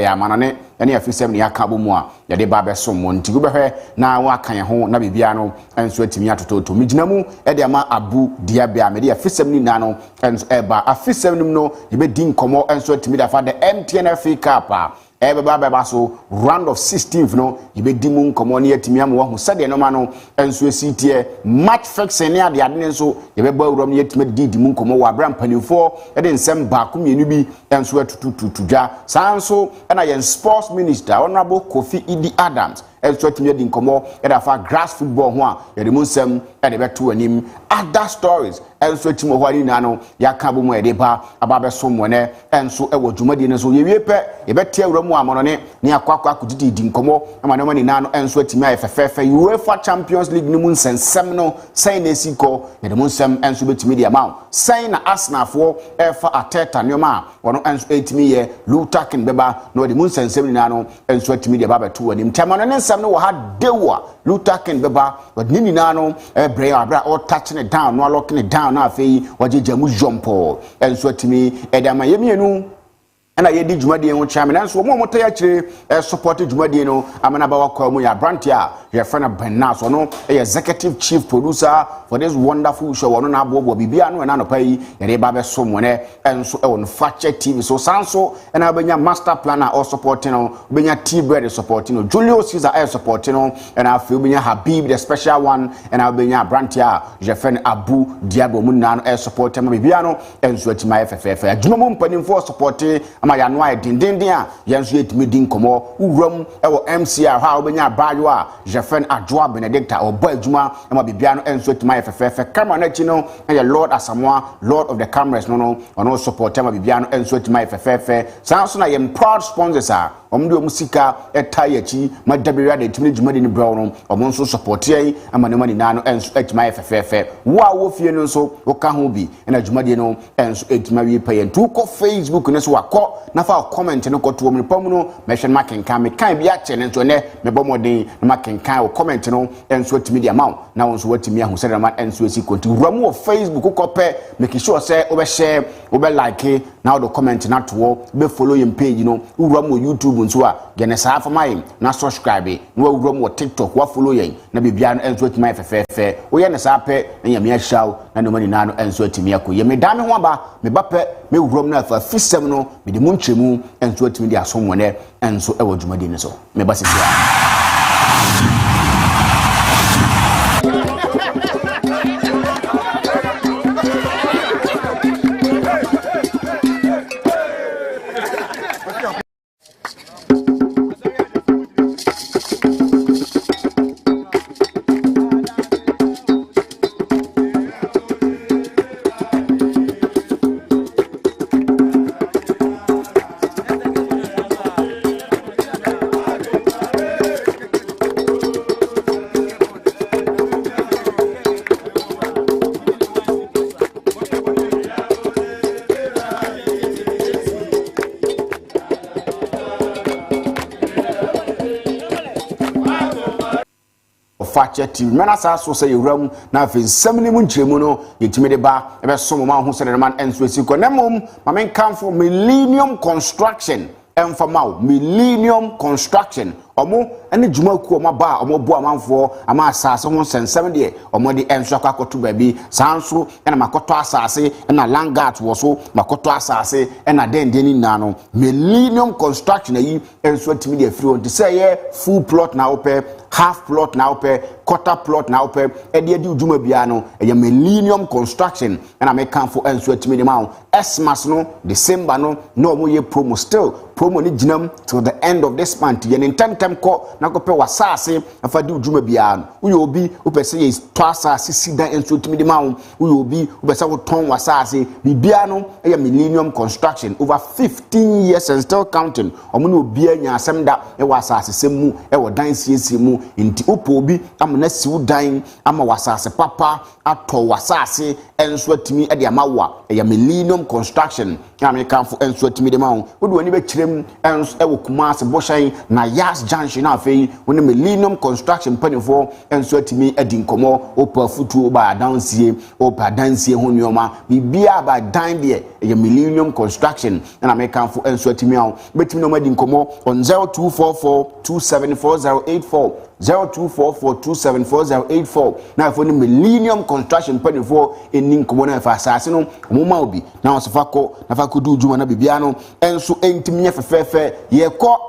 ya manane ene afisem ne aka bo mu a ye de ba be som mo nti go behwe na wa kan ho na bibia no enso atimi atototo migina mu e de ama ABOU DIABY a me de afisem ni na no enso eba afisem nim no ye be din komo enso atimi da fa the MTN-FA Cup a baba so round of 16th no yebedi mu nkomo ne yatimi am wo hu sade no ma no enso esitie match fixing ne ade ade nso yebeba awuram ne yatimi didi mu nkomo wa abram panifo e de nsem ba ko mienu bi enso atututuja sanso na yen sports minister honorable Kofi Idi Adams enso atimi di nkomo e da fa grass football ho a yede mu nsem e de beto anim other stories enso atimo ho ani na no yaka bo mu e de ba ababe so mo ne enso e wo dwumadi ne so yewie pe yebeti awuram amonone ni akwakwa akudidi di nkomo ama no mani na no enso atimi afefefe UEFA Champions League ni mu nsensem no sai na esiko yede mu nsem enso betimi di ama sai na Arsenal fo efa Ateta nyoma wono enso etimi ye Lutakin beba no de mu nsensem ni na no enso atimi di baba to anim tamano ne nsem no wo ha dewa Lutakin beba wodi ni na no bre abra o touching it down no locking it down na afei wagyeja mu jumpo enso atimi edama yemienu ana yedi dwumadi en wo chame nanso mo motoya kire support dwumadi no amana ba wakwa mu ya brand ya friend Benna so no executive chief producer for this wonderful show wono na abobo bibia no na no pai yere ba be so mo ne enso e won Fakye TV so sanso na benya master planner or supporting no benya T-Bread supporting no Julius Caesar supporting no and I feel benya Habib the special one and I benya brand ya friend ABOU DIABY mu na no support ma bibia no enso atima FFF adwuma mo mpanim for supporting ama ya no ay dindindin a yenso yetimi din komo uwram e wo MCR ha obenya bayo a jefen Adjoa Benedicta obo adwuma ama bibia no enso yetimi FFF camera na chi no e Lord Asamoah Lord of the cameras no ono support ama bibia no enso yetimi FFF sanso na yem proud sponsors a omde omusika etai achi madabira de timi dwuma de ni brown no omo nso support yi ama ne mani na no enso yetimi FFF wo fie no nso wo ka ho bi na dwuma de no enso yetimi wi payen tu ko Facebook ne so wakọ na fa comment no koto mu pam no mehwe makenkan me kan bia che ne nso ne me bomodin na makenkan o comment no enso timi dia maw na wonso watimi ahu se man enso esi konti wuramu o Facebook ko pe make sure say o be share o be like na o comment na to be follow your page no wuramu YouTube nso a gene sa fa mai na subscribe na wuramu o TikTok wa follow yen na bibia no enso timi fefefe o ye ne sa pe na yami a shaw na no mani na no enso timi akoye me da me ho aba me ba pe me wuram na fa fisem no me de munchemu enso atimi di asomwone enso ewo dwumadi ne so me ba sisi Fakye TV mena sa so say yuram na afi nsam ni mu nkyeremu no yetimi de ba e be so mo ma ho se de man enso esiko na mom ma men kan for Millennium Construction emfamao Millennium Construction omo ene djuma ku omo ba omo bo amanfo ama asase ho sensem de omo de enso akoto ba bi sanso ena makoto asase ena langat wo so makoto asase ena dendeni na no Millennium Construction ayi enso atimi de afiri on de say ye full plot na ope half plot na ope quarter plot na ope e de djuma bia no e Millennium Construction ena me kan for enso atimi de ma Xmas no December no omo ye promo still promo ni ginam till the end of this month ye intentem ko na ko pe wasase afadi djuma bia no uyo obi upese ye to asase sida enso atimi de ma uyo obi upese wo ton wasase bibia no e Millennium Construction over 15 years and still counting omo no obi anya asemda e wasase semu e wo dan siesie mu inti upo obi amana siu dan ama wasase papa ato wasase enso atimi e de amawa e ya Millennium Construction na me kanfo enso atimi de ma wo do ani be kirem enso e wo Kumasi Boshan na Yas Junction na afei woni Millennium Construction panifo enso atimi edi nkomo opa futu ba dansie opa dansie ho nyoma bibia ba dan de e Millennium Construction na me kanfo enso atimi a betimi no madi nkomo on 0244274084 0244274084 na afo ni Millennium Construction panifo eni nkomo na fa asase no moma obi na osofako na fa kodu djuma na bibia no enso entimi fefefe ye ko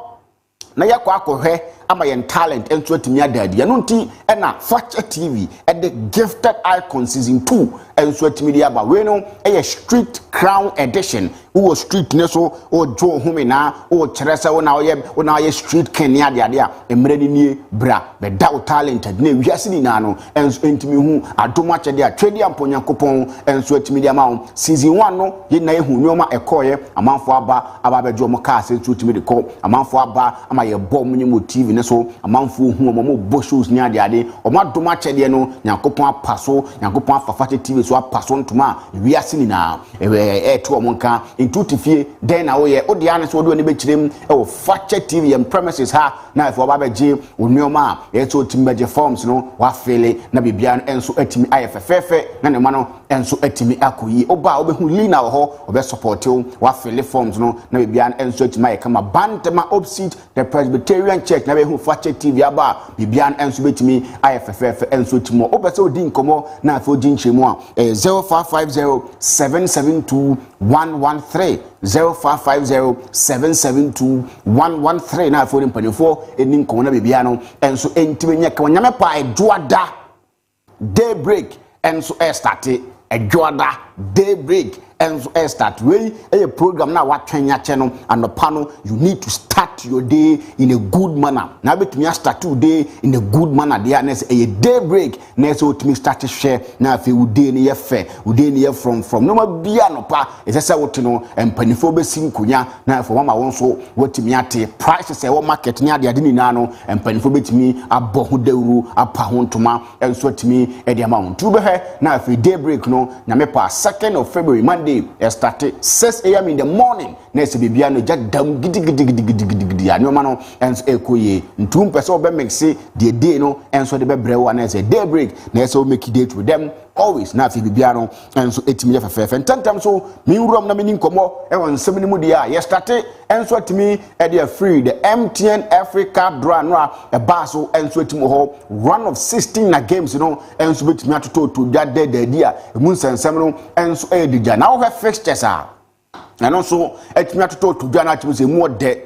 na yakọ akọhwe ama yen talent enso atimi adadi no nti na Fakye TV the gifted icon season 2 enso atimi di aba we no street crown edition wo street ne so o jo home na o kyeresa wo na ye street ken ya de a emre ni nie bra be da o talented na wiase ni na no enso entimi hu adoma kyede a twedi amponyankopon enso atimi di ama season 1 no ye na ehu nyoma ekoye amanfo aba bejo mo ka se atimi de ko amanfo aba ama ye bom ni mo TV ne so amanfo hu mo bo shows ni ade o ma doma kyede no nyankopon apaso nyankopon Fakye TV so apaso ntuma wiase ni na to o monka intuitive den na wo ye odi ane so odi oni be kirem e Fakye TV and premises ha na if oba beje onioma e so timbeje forms no wa fele na bibia enso atimi ayefefefe na ne ma no enso atimi akoyi oba obehu lina ho obe support wa fele forms no na bibia enso atimi ayekama bantama opposite the Presbyterian Church na behu Fakye TV aba bibia enso betimi ayefefefe enso timo obese odi nkomo na afi odi nchemu a 0550772113 0550772113 na afi odi mpanifo eni nkomo na bibia no enso entimi nyeka wanyame pa edoada daybreak enso start edoada daybreak enso start we a program na watwenya che no anopa no you need to start your day in a good manner na betumi start today in a good manner there na say a daybreak na say otumi start share na afi ude ni ye fe ude ni ye from no ma bia no pa ese wote no empanifo besi nkunya na afi mama won so wotumi ate prices e wo market ni ade ni na no empanifo betumi abọ ho dawuru apa ho ntoma enso otumi e de amount tu be he na afi daybreak no na me pa 2nd of February Monday started 6 a.m. in the morning nese bibia no jadam gidi anoma no enso ekoye ntum pese obe mixe de day no enso de be brewa na say daybreak nese o make date with them always na fi bibia no enso etimi ye fefefe ntantam so mi wurom na meni nkomo e won nsem ni mu dia ye started enso etimi e de free the MTN Africa draw no e ba so enso etimi ho run of 16 na games no enso betimi atoto to that day dia e mu nsensem no enso e dija na wo fixtures a and also etimi atoto to dwa na chimo say more day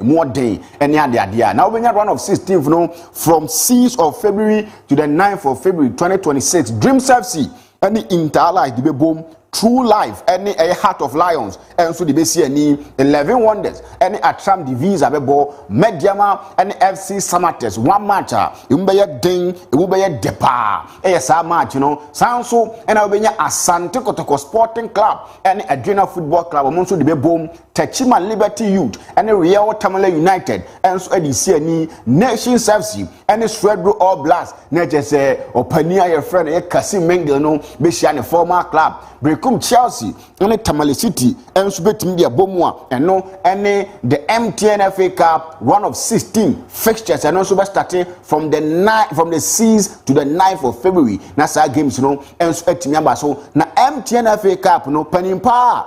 any ade now we run of 16th no from 6th of February to the 9th of February 2026 Dreams FC any interlife the boom True Life any a Heart of Lions and so the besi any 11 Wonders any Atram Divisa bebo Mediama any FC Samates one match umbeye ding ubeye depa sa match you know sanso and ubenya Asante Kotoko Sporting Club any Adrena Football Club omonso the bebo Techima Liberty Youth any Real Tamale United and so edisi any Nations FC any Swedro All Blast na jese opania your friend e Kasim Mengel no be share former club Brekum Chelsea and Tamale City and Subetim dia Bomwa and no any the MTN FA Cup run of 16 fixtures and also starting from the 6th to the 9th of February. Nasa games no and so so na MTN FA Cup no panimpa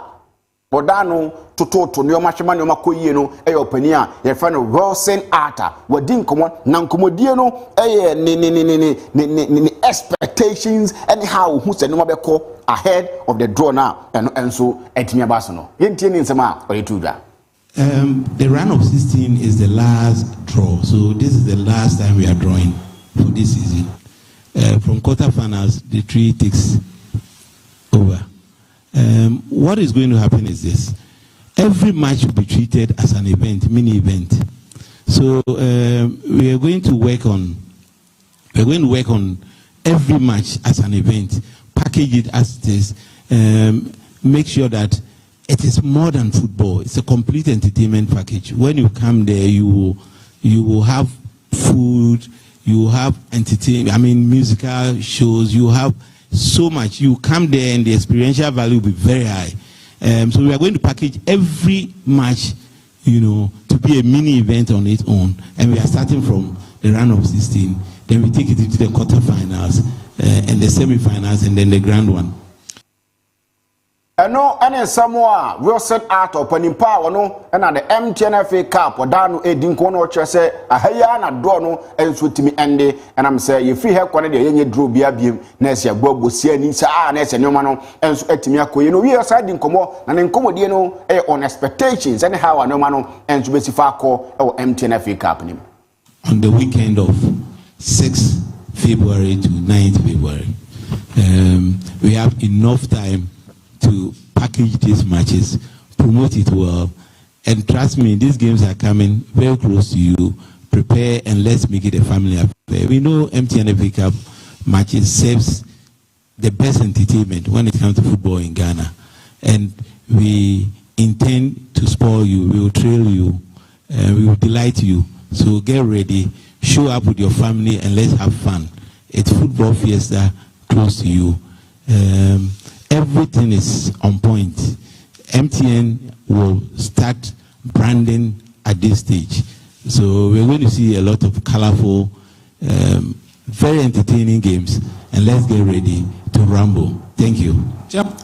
Bodano to no machema no makoyie no e opani a ye fa no Wilson Arthur wadi nkomo na nkomodie no e ni expectations anyhow who said no mabeko ahead of the draw now and so etimi abaso no yentie ni nsema oyetuda. The run of 16 is the last draw, so this is the last time we are drawing for this season. From quarterfinals, the tree takes over. What is going to happen is this: every match will be treated as an event, mini event. So we are going to work on every match as an event, package it as it is, make sure that it is more than football. It's a complete entertainment package. When you come there, you will have food, you will have entertainment. I mean, musical shows. You have so much. You come there and the experiential value will be very high. So we are going to package every match, you know, to be a mini event on its own. And we are starting from the round of 16. Then we take it into the quarterfinals and the semi-finals and then the grand one. No, and Samoa will set out of an power no, and at the MTN-FA Cup or down a dinkono say a hayana dono and sweet me ende, and I'm saying if you have quantity any drew biabium, Nessia Bob was seeing Ness and Nomano and so etimiaco, you know, we are siding como and incomodino on expectations, anyhow, a nomano and specific or MTN-FA Cup. On the weekend of 6th February to 9th February, we have enough time to package these matches, promote it well, and trust me, these games are coming very close to you. Prepare and let's make it a family affair. We know MTN-FA Cup matches serves the best entertainment when it comes to football in Ghana, and we intend to spoil you, we will thrill you, we will delight you. So get ready, show up with your family, and let's have fun. It's football fiesta close to you. Everything is on point. MTN will start branding at this stage. So we're going to see a lot of colorful, very entertaining games. And let's get ready to rumble. Thank you.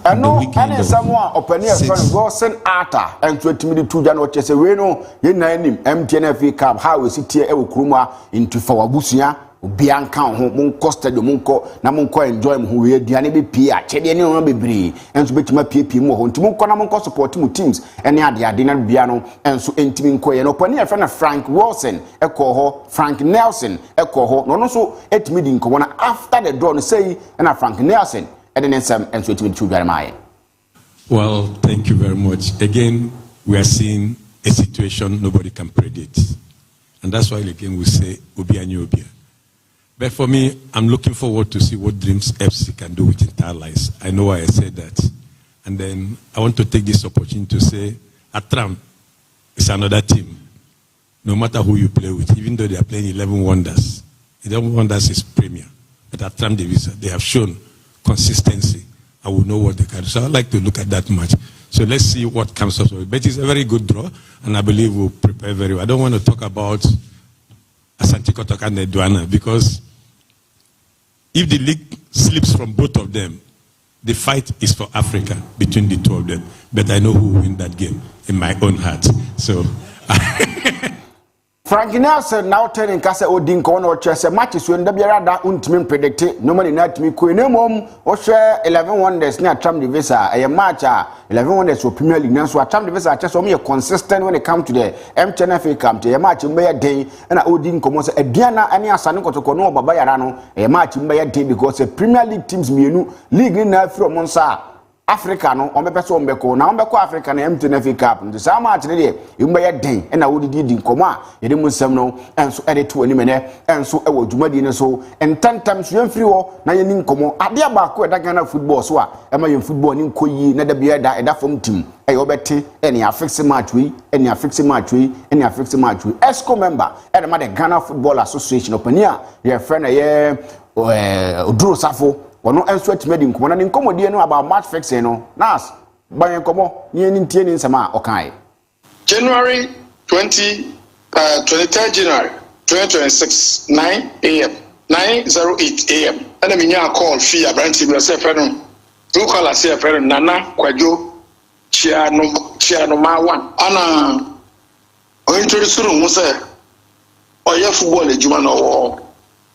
I know, and someone open here from Wilson Arta and 20 minutes to January. We know your name, MTN-FA Cup, how we sit here, Ewokruma into Fawabusia. Bianca mon costa de monko na monko enjoy mo we aduane be pia chede ne no bebre enso betima pie mo ho ntimo na monko support mo teams ene ade na bia no enso entimi nko ye no pani afa na Frank Wilson ekọ ho Frank Nelson ekọ ho no so etimi di nko na after the draw no say na Frank Nelson ede ne nsam enso etimi chu dware mai. Well, thank you very much. Again, we are seeing a situation nobody can predict, and that's why again we say obi anyi obi. But for me, I'm looking forward to see what Dreams FC can do with entire lives. I know why I said that. And then I want to take this opportunity to say, Atram is another team. No matter who you play with, even though they are playing 11 Wonders. 11 Wonders is premier. But Atram Division, they have shown consistency. I will know what they can do. So I'd like to look at that match. So let's see what comes up with it. But it's a very good draw, and I believe we'll prepare very well. I don't want to talk about Asante Kotoko and Edwana, because if the league slips from both of them, the fight is for Africa between the two of them. But I know who will win that game in my own heart. So Frank Nelson now telling Kasa Odin Kono Chess matches when the Biarada ultimate predicted no money not me queenum or share 11 Wonders near Tram Divisa a match 11 Wonders for Premier League. So Tram Divisa just only consistent when it comes to the MTN-FA Cup to a match in Bay Day and Odin Comos a Diana and Yasaniko to Kono Babayarano a match in Bay Day because the Premier League teams Mienu League in from Monsa. Africa no omepeso ombeko na ombeko Africa na MTN-FA Cup nti sa match ne de yumba ye den na wodi di nkomo a ye de musem no enso edeto ani mene enso ewo dwumadi ne so entantam so yemfiri ho na ye ni nkomo ade abaako eda Ghana football so a ema ye football ni nkoyi na da bia eda fom team e obete ene affix match we ene affix match we ene affix match we ESCO member e ma the Ghana Football Association opania ye friend ye Oduro Safo ono enso atmedi nkomo na nkomodie no about match fixing no nas ban nkomo ni ntie ni nsema okai January 23rd January 2026 9 a.m. 9:08 a.m. and minya call fee abranti bi say friend no call say friend Nana Kwadwo Chiano ma one ana o introduce mu say oya football ejuma no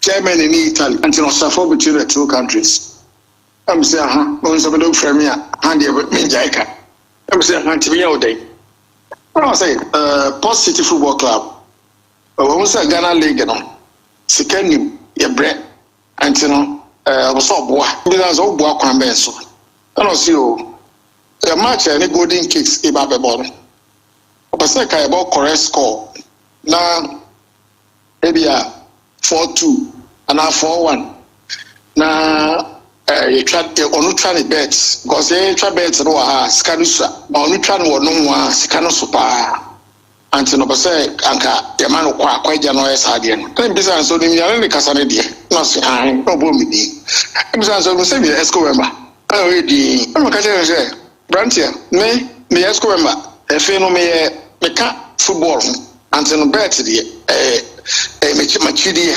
chairman in Italy until suffer between the two countries. I'm saying, on some of the premier, handy with me, Jaika. I'm saying, Antimia day. When I say, Post City Football Club, when say Ghana League, you know, second your bread, and you know, was all boy, because all boy can be so. I don't see you. The match, any golden kicks, about the ball. But say, I about correct score. Now, maybe 4-2 and now 4-1. Now, you try to bet because you try bet no scanusa, but you try no one scanusupa. anti no say anka the man kwa kwaja no yes ade no tem bisa so ni ya ne kasa ne de no say an no bo mi di bisa so no say me esco member I di no ka say brantia me esco member e fe no me ka football anti no bet de me chidi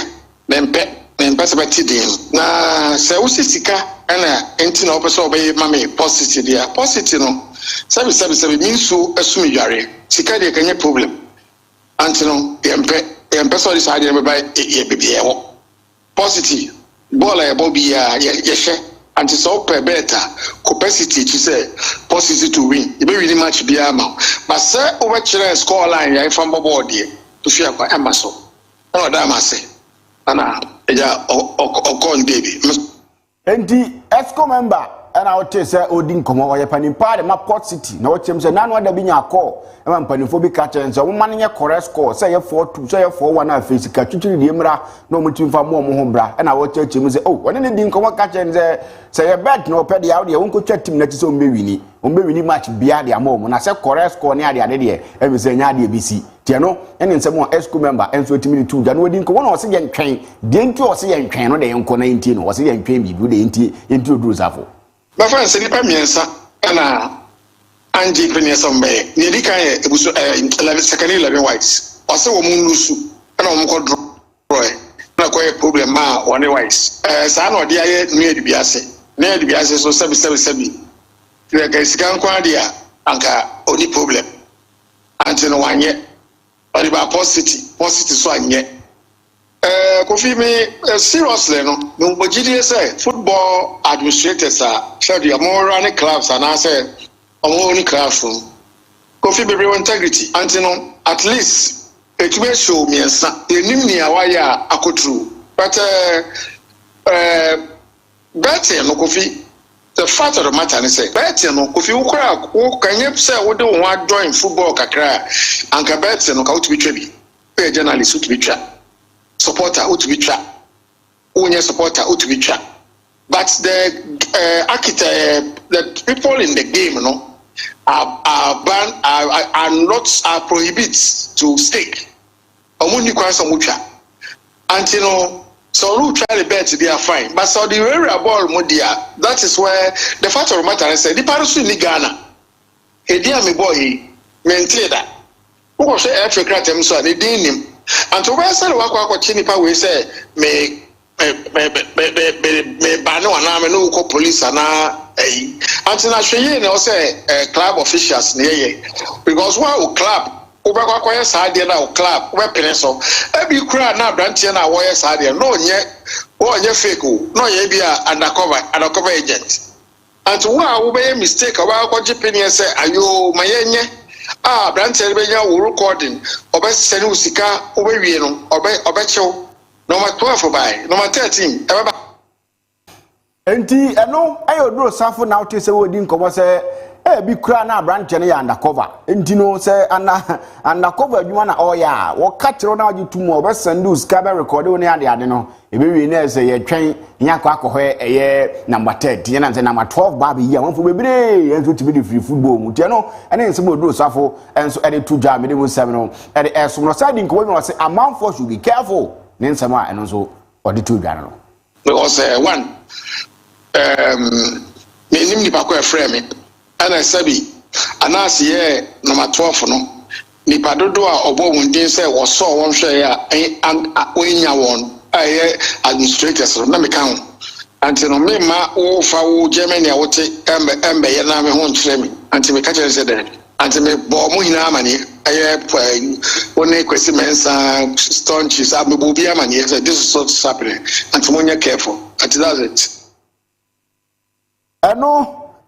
me se betidi na se usisika na enti na opeso obey mame positive dia positive no sabi minsu asumi dware sika de kanye problem anti no yempe so dis ade me ba ye bibie wo positive ball e bobi ya ye hwe anti so per beta capacity to say positive to win e be win match bia ma but say over chere score line ya ifam board e to fia kwa emaso no da ma say ana eja okon debi enti esco member and I would say Odin come over your panning part of Port City. No chim say none other being a call. And I'm panophobic catcher and so one your correct score. Say a 4-2, say a 4-1 face catch the Emra, no mutum for more Mohombra. And I would tell him say, oh, when didn't come catcher and say a bet no petty out your uncle chat him next on Bewini. On Bewini match beyond their mom. When I said correct score near the idea, and we say Nadia BC. Tiano, and in some more esco member, and so to me too. Then we didn't come on or say train. Didn't you see and train on the uncle 19 or say and train me good into Drusafo. My friend said, "Pamiensa, ana Angie Peniasombe. Ni dika ye ebuso 11 whites. Ose wo munusu. Ana wo mko draw. Na ko ye problem ma one whites. Sa na odi aye nu edibiase. Na edibiase so sebi. Ye ga sika nkwa dia anka oni problem. Anti no wanye. Odi ba positive so anye. Kofi me seriously no mbojidi say football administrators are said you more running clubs and I say only clubs Kofi be integrity anti no at least it may show me enim ni awaya akotru but betting no Kofi the fact of the matter is say betting no Kofi ukra wo kanye say wo de wo join football kakra anka betting no ka wo to be trebi e journalist to be tra supporter to be trap. Only supporter to be trap. But the architect, the people in the game, you know, are banned, are prohibited to stake. Only question mucha. And you know, so who try the bet they are fine. But so the area ball modia, that is where the fact of the matter is the Parasu in Ghana. A dear me boy, maintain that. Who was say Africa so they didn't him. And to where say wakwa chinipa we say me banu ana no ko police ana anti na hweye na say club officials na ye because one club obakwa yes ade na club we pene so e kura na brantie na wo yes ade no nye fake no ye bia undercover agent and wo be mistake obakwa jipeni say ayo mayenye branche benya wo recording obesene usika obewie no obechew number 12 by number 13 ebaba enti eno ayodro safo na wote se wodi nkomo se bi kura na branche ne ya undercover enti no se undercover adwuma na oya wo ka kire na wagi tumu obesene usika be record wo ne ade no ebewie na se ye twen nyakwa akohwe eye number 10 ye na se number 12 ba be yi amanfo bebre enso tibi de free football mu tie no ene nse mo odro safo enso ede to dwa me de mu nsem no ede eso no side nko we say amanfo should be careful ne nsem a eno so ode to dwa no because one me nim ni pakwa frame me ana sabi anase ye number 12 no ni padodo a obo wundin say wo so won hwe ya onya won administrators na me kan anti no me ma wo fa wo Germany a wote embe ye na me ho nkyere me anti me ka kire se der anti me bo mo hina amane one kwesi mensa staunches abubu bi amane say this is what's happening anti mo nya careful anti that's it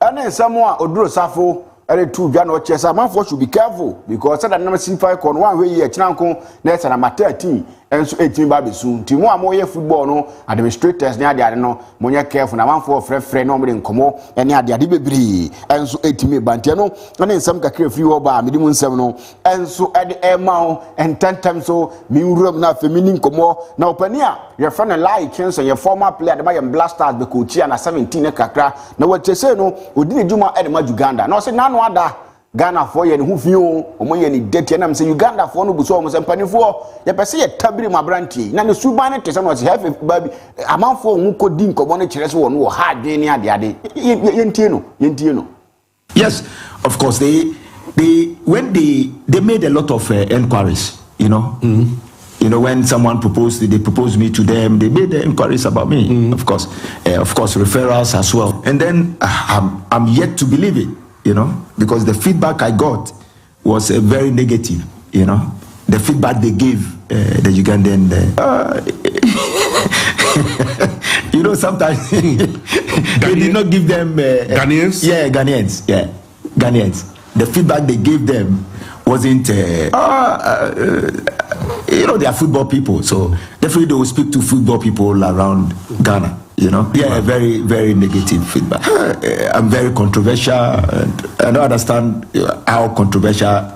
ene nsemo a oduro safo ere tu dwa no chesa manfo should be careful because that number 5 kon one way here chinanko na esa na mata 13 enso 18 ba besu ti mo amoye football no administrators ne ade no mo nya careful na manfo frefre no mo de nkomo ene ade bebiri enso 18 bantia no ene nsem kakra free wo ba medimu nsem no enso ade emao ententem so mi urum na feminin nkomo na opani a ye fa na like enso ye former player de ma blasters be coach na 17 kakra na wachese no odine juma ede ma Uganda na o se nanu ada Ghana for ye who feel omo ye ni dirty na say Uganda for no buso omo say mpanifo ye pese ye tabiri mabranti na ne suban ne tese no say have baby amanfo hu kodi nkobo ne kire so wo ha adwen ne ade yentie no. Yes, of course when they made a lot of inquiries, you know. You know, when someone proposed me to them, they made the inquiries about me. Of course, referrals as well. And then I'm yet to believe it, you know, because the feedback I got was very negative. You know, the feedback they gave the Ugandan, you know, sometimes they did not give them Ghanaians. Yeah, Ghanaians. The feedback they gave them wasn't. You know, they are football people, so definitely they will speak to football people around Ghana. You know, yeah, very, very negative feedback. I'm very controversial, and I don't understand how controversial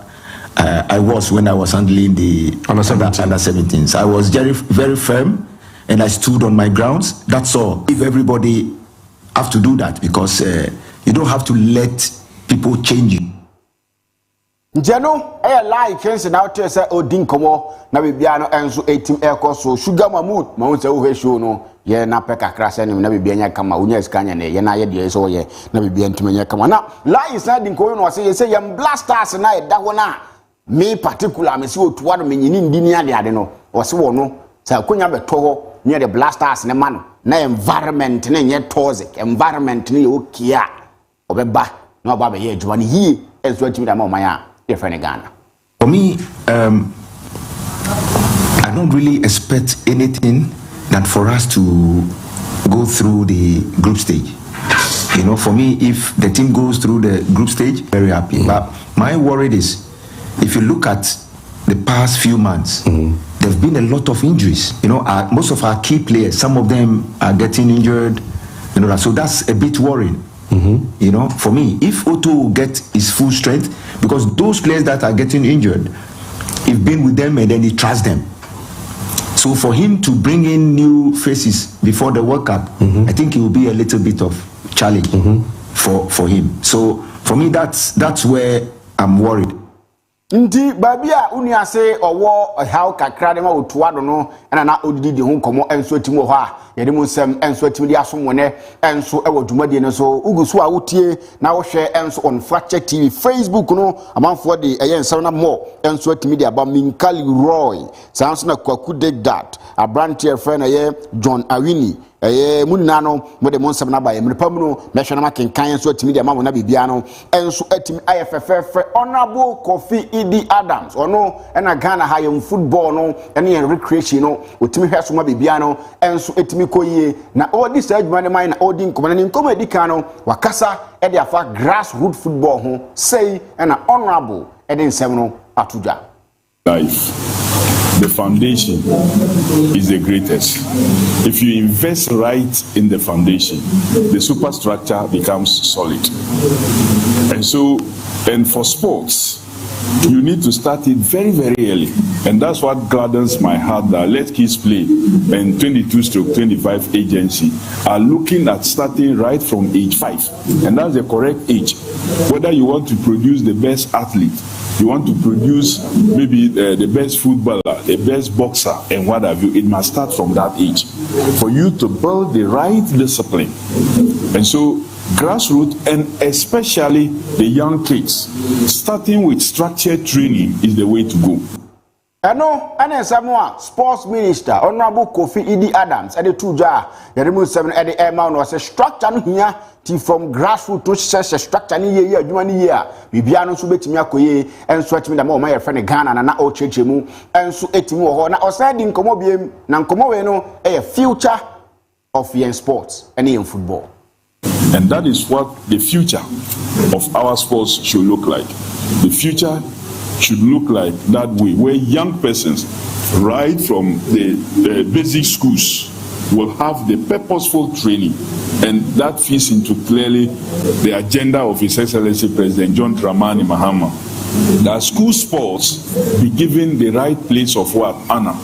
I was when I was handling the under 17s. I was very, very firm, and I stood on my grounds. That's all. If everybody have to do that, because you don't have to let people change you. Njeno lie kense na ote se odin komo na bibia no enso etim eko so sugar mamut ma won se wo hwehwe no ye na peka krase ni na bibia nya kama unya skanya ne ye na ye de so ye na bibia ntimanya kama na lie is na din koyo no se ye se yam blasters na e da ho na me particular me se otuwa no menyini ndi ni ade no wo se wo no sa konya beto ho ne the blasters ne ma no na environment ne nye toxic environment ne ye okia obeba na oba be ye adwuma ne hie enso atimi da ma omanya different Ghana. For me, I don't really expect anything than for us to go through the group stage. You know, for me, if the team goes through the group stage, very happy. But my worry is, if you look at the past few months, there have been a lot of injuries. You know, most of our key players, some of them are getting injured. You know, so that's a bit worrying. You know, for me, if Otto will get his full strength, because those players that are getting injured, he's been with them and then he trusts them. So for him to bring in new faces before the World Cup, I think it will be a little bit of challenge for him. So for me, that's where I'm worried. Ndi babia uni ase owo how kakra de ma otuwa do no na odidi de ho komo enso atimo ho a ye de mu nsem enso atimo de asomone enso e wodumade ne so ugusu a wotie na wo hwe enso on Fakye TV Facebook no amanfo de eye nsem na mo enso atimo de aba Minkali Roy sanso na kwaku de that abrantie friend ye John Awini munna no mo de monsem na ba ye mrepam no mehwe na makenkan enso atimi de ama na bibia no enso atimi ayefefefe honorable Kofi Idi Adams ono na Ghana ha yem football no ene recreation no otimi hweso ma bibia no enso etimi koyie na odi sa adwuma ne man na odi nkomana ne nkoma edika no wakasa e de afa grassroots football ho say na honorable e de nsem no atuja life. The foundation is the greatest. If you invest right in the foundation, the superstructure becomes solid. And for sports, you need to start it very, very early. And that's what gladdens my heart that Let Kids Play and 22/25 agency are looking at starting right from age 5. And that's the correct age. Whether you want to produce the best athlete, you want to produce maybe the best footballer, the best boxer, and what have you, it must start from that age for you to build the right discipline. And so grassroots, and especially the young kids, starting with structured training is the way to go. Eno ene Samoa sports minister honorable Kofi Idi Adams ede tuja yerimu 7 ede ema no se structure no hia ti from grassroots to se structure ni ye adwuma ni ye a bibia no so betimi akoye enso atimi da ma o ma ye frɛ ne Ghana na o chechemu enso etimi wo ho na o sa di nkomo biem na nkomo we no e future of yen sports and in football. And that is what the future of our sports should look like. The future should look like that way, where young persons, right from the basic schools, will have the purposeful training, and that fits into clearly the agenda of His Excellency President John Dramani Mahama, that school sports be given the right place of what? Honor.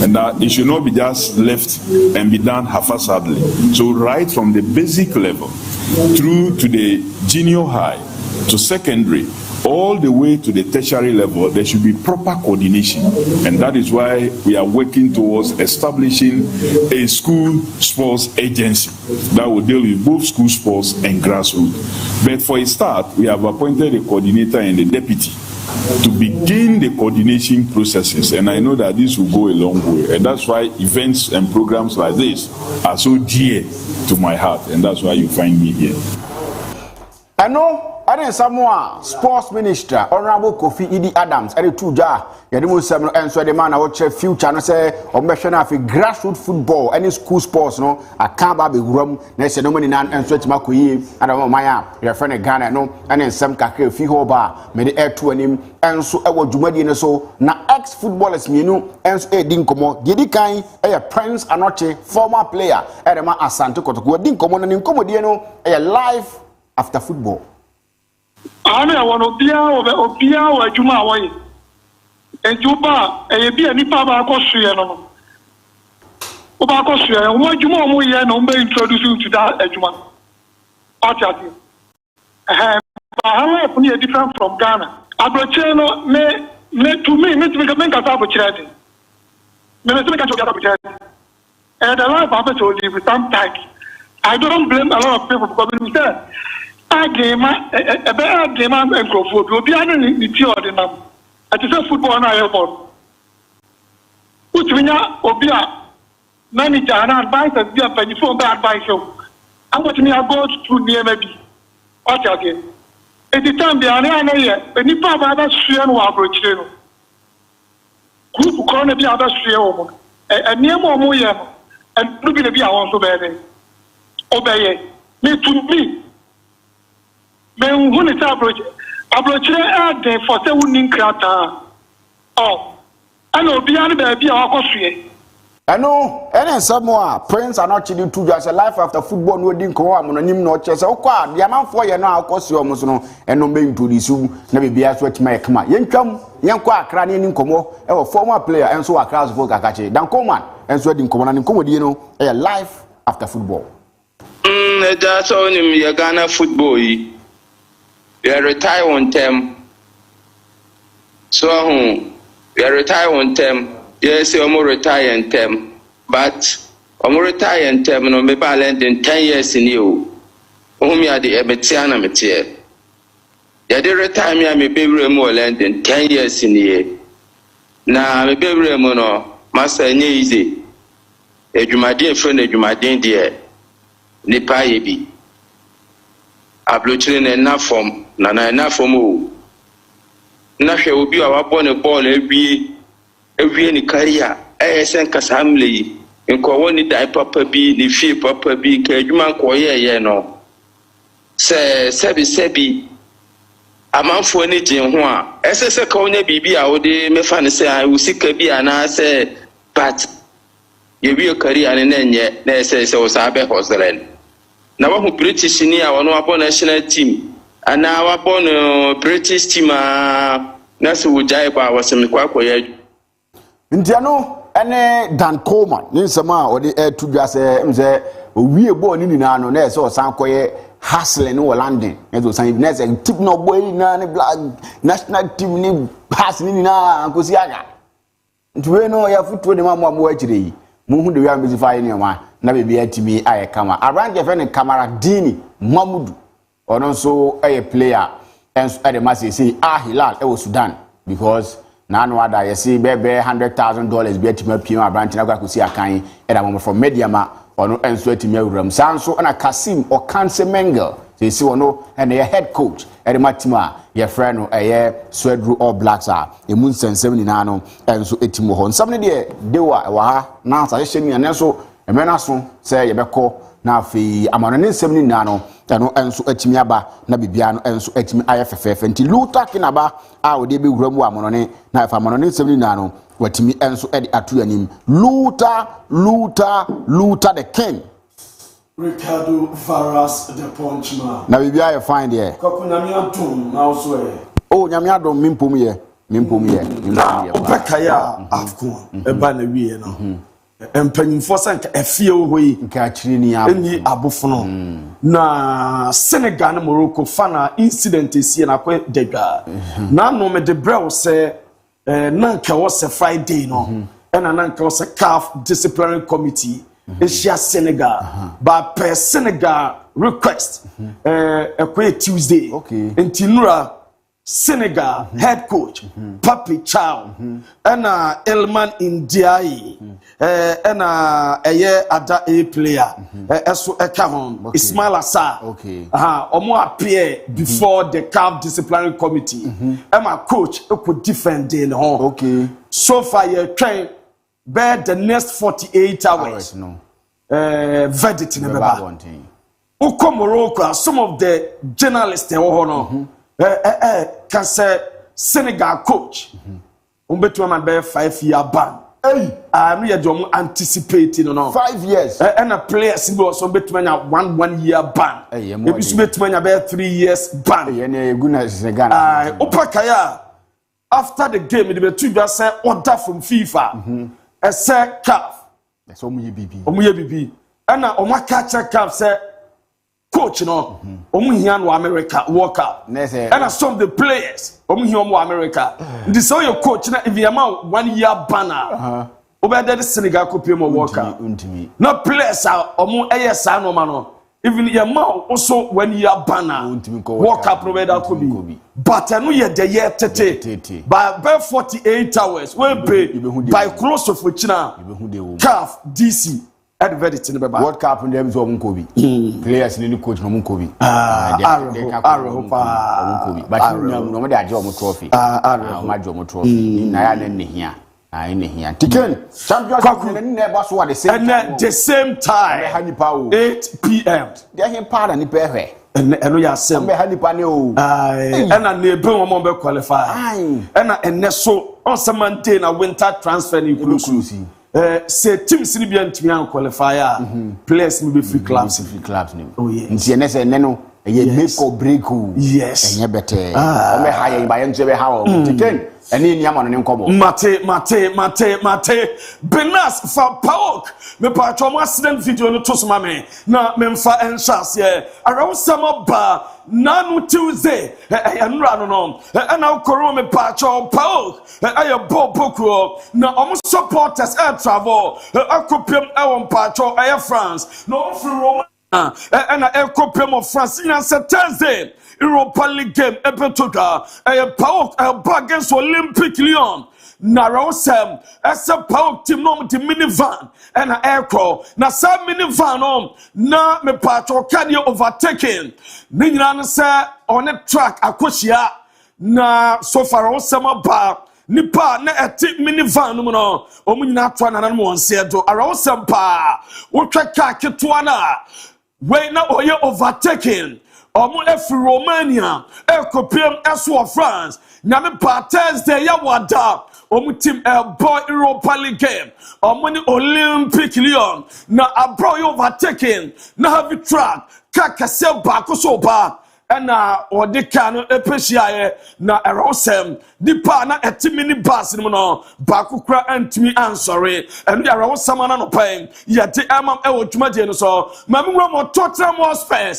And that it should not be just left and be done haphazardly. So right from the basic level through to the junior high to secondary, all the way to the tertiary level, there should be proper coordination. And that is why we are working towards establishing a school sports agency that will deal with both school sports and grassroots. But for a start, we have appointed a coordinator and a deputy to begin the coordination processes, and I know that this will go a long way, and that's why events and programs like this are so dear to my heart, and that's why you find me here. I know I didn't Samoa Sports Minister Honorable Kofi Idi Adams and the two jar Yadimu Samuel and so the man I watch future and say or mention of grassroots football any school sports no I can't be room next no money and switch Makuyi and Maya your friend Ghana no and then some kake fi hoba me the air to him and so I was Jumadi so na ex footballers menu and so din komo Gidi Kai a Prince Anoche former player Edema Asante Kotoko din komo na nkomo die no a live after football. I want to be a Juma away. And Juba, a be any papa Cosriano. Oba Cosriano, what Juma we are no may introduce you to that Juma. I have a different from Ghana. Abrocheno may to me, make a make a opportunity. May make a opportunity. And a lot of people told you with some time. I don't blame a lot of people because we said. A game and Crawford will be under the theory. At the football and airport. Which we now obia manager and advisors be a penny for that by show. I'm watching me go to near maybe. Watch again. At the time, they are not here. When you pop out that Srian or Abrochino. Group corner be other Srian and near more and look at the Bia also better. Obey me to me. Men who is approach there for 7 crata. Oh, I know beyond the baby or coffee. I know, and Samoa Prince are not chilling to just a life after football. No didn't come on him, no chess. Oh, quad, the amount for you now, cost you almost no, and no being to this room, never be as what my come. Young come, young quack, cranny in Como, a former player, and so a class of Okache. Dan Coman, and so in Common and Comodino, a life after football. That's only me, a Ghana football. We are retired on term. So, we are retired on term. Yes, we are retired on term. But, I'm retired on term, and I'm in 10 years in you. Whom you are the Ebetiana Metier. You did retire me, I'm a baby more land in 10 years in the year. Now, I'm a baby mono, Master Easy. A Jumadin friend, a Jumadin dear. Nipa Ebi. Abluchilin enough from. Nana enough for more. Nasha will be our born a ball every any career. ASN Casamly in Kawani die papa be the fee papa be Kajuman Koya no. Sebi a man for any Jinhua. SSA Kone Bibi, I would me say I will see Kabi and I say, but you be a career and then yet, they say so Sabe Hosland. Now, who British in here, one upon national team. And now upon British team, Nasu Jaiba was a Mikwakoya. Indiano, and Dan Coleman, Ninsama, or the air to just we are born in an honest or Sankoye, hustling or landing. It was saying, Ness and tip no boy, none black national team, hustling in Kusiaga. To know your foot to the mamma more today. Muhu the Ram is fine, never be at me, I come. I ran the friend Camara Dini, Mamudu. Or also a player and at the mass say Hilal it was Sudan because now what I see baby $100,000 be to me pima branch na go see akan e da mom from Mediama or no and so to me room Sanso and a Kasim or Kanse Mengel say see no and your head coach at the matima your friend no Swedru All Blacks are e mun sen 79 and so etimo ho nsam ne de dewa wa na suggestion and so e menaso say ye beko na fi amanone 79 no enso atimi aba na bibia no enso atimi ayefefefe nti luta kinaba a wo de be wuramu amanone na fa amanone 79 watimi enso edi atu anim luta the king Ricardo Varas the punchman na bibia you find here kokunyami adom na also oh nyami adom mimpom ye Fakye afko eba na wie no Empanyimfo sanka efie wo yi nka achiri ni abofo no na Senegal and Morocco fana incident esi na kwa dega na no me de brew say na nka wo se Friday no na nka wo se CAF disciplinary committee Asia Senegal but per Senegal request ekwe Tuesday ntinura Senegal head coach Papi Chow and Elman Ndiaye and ada a player eso ekahon Ismail Assar omo appear before the CAF disciplinary committee my coach could defend in home so far you train by the next 48 hours verdict in the Uko Morocco some of the journalists can say Senegal coach. Umbetu man be 5-year ban. Hey, I'm here to anticipating no. 5 years. And a player simple so betu man 1 year ban. Hey, betu man be 3 years ban. Hey, ne guna Senegal. Opakaya after the game the betu just say order from FIFA. Say CAF. So omuye bibi. And na omaka CAF say coach no omuhian wo America World Cup and some of the players omuhian wo America this so your coach na if you am 1 year banner obeda the Senegal ko pay mo World Cup no players are omu esa no ma no even your man also 1 year banner World Cup no better ko bi but no ye the year tete by 48 hours we pay by close of China CAF DC at verdict in the World Cup and them so Munkobi. Players in the coach no Munkobi. But no matter job trophy. My job trophy. In here. In here. Tiken. Champions never saw the same. And at the same time 8 p.m. They are part and the and we are same. And a neighbor will qualify. And so on some maintain a winter transfer inclusive. Say teams ni bien timi an qualifier players ni be free clubs oh yeah nti ene se neno ye make or break yes enye better o me hire ba ye nje be ha o tiken ene ni amano ne nkomo mate Benas for Paok me pa twa accident video no to soma me na me mfa enchance ye around summer bar nanu Tuesday enra no na ukoro me pa twa Paok aye boku na omo supporters travel akopem ewon pa twa aye France no free Roma and a copy of France in Thursday Europa League game Epetoga a Paok against Olympic Lyon Narosem as a Paok team no the minivan and an aircraft na some minivan na me patro can you overtaking Nina say on a track akoshia na so far on summer bar nipa na eti minivan no omunyina to na no onse do around sempa wotwa ka ketwa na we na oye overtaking omu efi Romania ekopiem eso of France na me pa Thursday ya wada omu team boy Europa League game omu ni Olympic Lyon na abro you overtaking na have track kakase ba ko so ba na odika no epehia na erosem dipa na etimini bus no ba kokura antimi ansore and there was someone no pen yet amam e wodwumaje no so mamura mo Tottenham Hotspur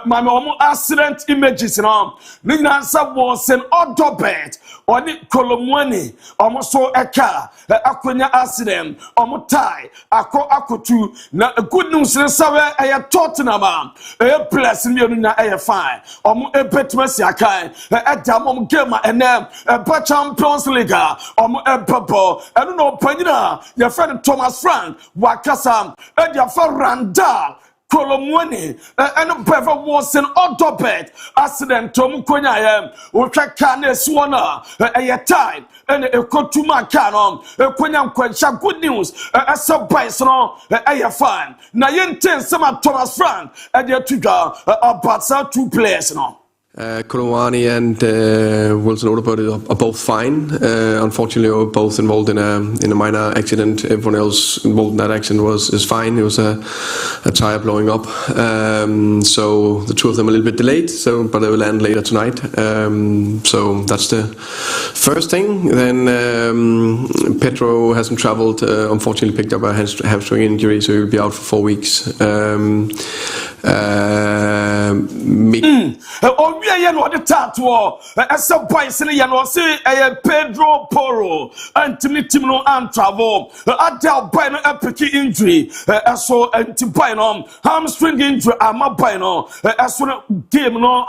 mama omo accident images no nina sa was an odobet oni Kolomwani omo so eka akonya accident omo tie akotu na good news ne sawe e Tottenham e plus ni na e fine omo ebetmasi akai edamom game enem eba Champions League omo ebebo eno no panyina your friend Thomas Frank wakasa e dia for Randall Kolomwani eno beva was an autobet accident tom konya wotwa ka na esuona eye time ene ekotuma ka no konya nkwansha good news asabai no eye fine na yenten sama Thomas Frank e dia tuga about 2 players no Kolowani and Wilson Odobert are both fine. Unfortunately, they were both involved in a minor accident. Everyone else involved in that accident is fine. It was a tire blowing up. So the two of them are a little bit delayed. But they will land later tonight. So that's the first thing. Then Pedro hasn't travelled. Unfortunately, picked up a hamstring injury, so he'll be out for 4 weeks. Pedro Porro and Timotino and travel. Adel Bino epic injury. So Antibino hamstring injury. I'm a Bino. As soon game no